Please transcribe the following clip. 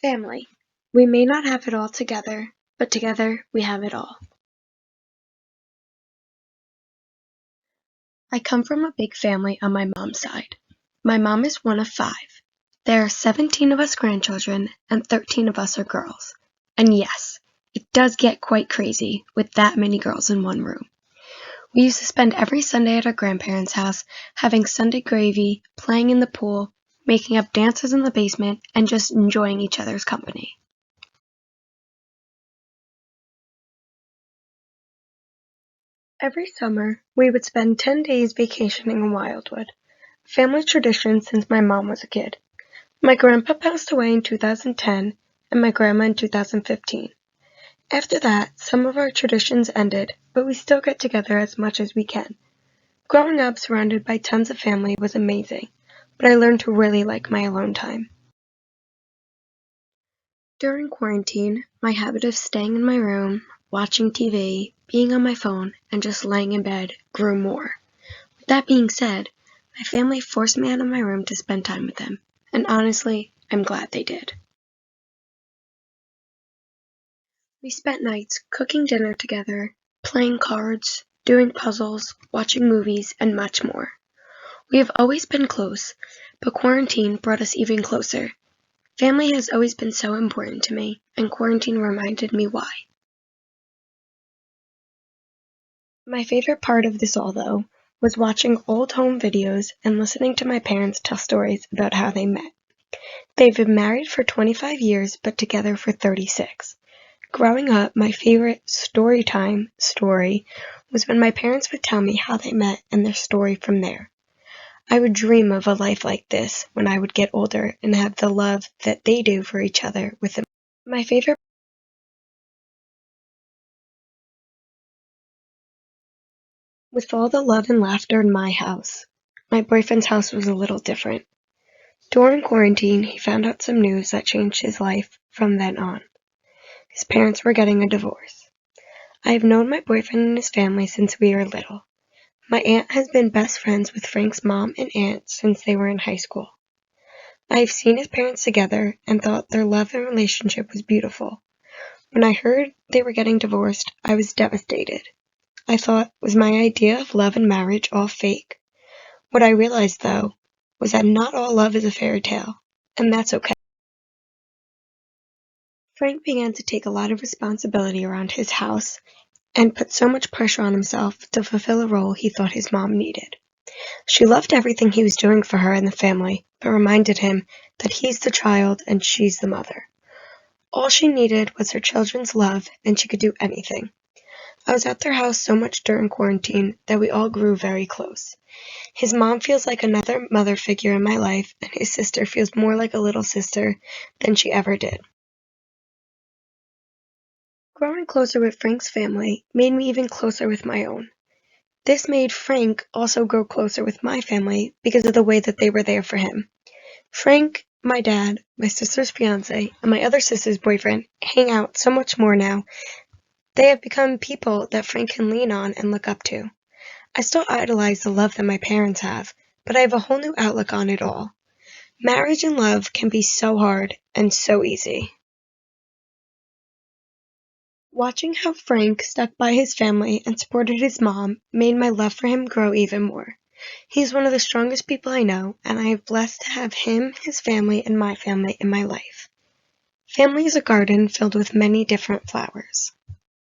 Family. We may not have it all together, but together we have it all. I come from a big family on my mom's side. My mom is one of 5. There are 17 of us grandchildren, and 13 of us are girls. And yes, it does get quite crazy with that many girls in one room. We used to spend every Sunday at our grandparents' house, having Sunday gravy, playing in the pool, making up dances in the basement, and just enjoying each other's company. Every summer, we would spend 10 days vacationing in Wildwood, a family tradition since my mom was a kid. My grandpa passed away in 2010 and my grandma in 2015. After that, some of our traditions ended, but we still get together as much as we can. Growing up surrounded by tons of family was amazing, but I learned to really like my alone time. During quarantine, my habit of staying in my room, watching TV, being on my phone, and just laying in bed grew more. With that being said, my family forced me out of my room to spend time with them, and honestly, I'm glad they did. We spent nights cooking dinner together, playing cards, doing puzzles, watching movies, and much more. We have always been close, but quarantine brought us even closer. Family has always been so important to me, and quarantine reminded me why. My favorite part of this all, though, was watching old home videos and listening to my parents tell stories about how they met. They've been married for 25 years, but together for 36. Growing up, my favorite story time story was when my parents would tell me how they met and their story from there. I would dream of a life like this when I would get older and have the love that they do for each other with them. My favorite with all the love and laughter in my house. My boyfriend's house was a little different. During quarantine, he found out some news that changed his life from then on. His parents were getting a divorce. I have known my boyfriend and his family since we were little. My aunt has been best friends with Frank's mom and aunt since they were in high school. I have seen his parents together and thought their love and relationship was beautiful. When I heard they were getting divorced, I was devastated. I thought, was my idea of love and marriage all fake? What I realized, though, was that not all love is a fairy tale, and that's okay. Frank began to take a lot of responsibility around his house and put so much pressure on himself to fulfill a role he thought his mom needed. She loved everything he was doing for her and the family, but reminded him that he's the child and she's the mother. All she needed was her children's love, and she could do anything. I was at their house so much during quarantine that we all grew very close. His mom feels like another mother figure in my life, and his sister feels more like a little sister than she ever did. Growing closer with Frank's family made me even closer with my own. This made Frank also grow closer with my family because of the way that they were there for him. Frank, my dad, my sister's fiancé, and my other sister's boyfriend hang out so much more now. They have become people that Frank can lean on and look up to. I still idolize the love that my parents have, but I have a whole new outlook on it all. Marriage and love can be so hard and so easy. Watching how Frank stuck by his family and supported his mom made my love for him grow even more. He's one of the strongest people I know, and I am blessed to have him, his family, and my family in my life. Family is a garden filled with many different flowers.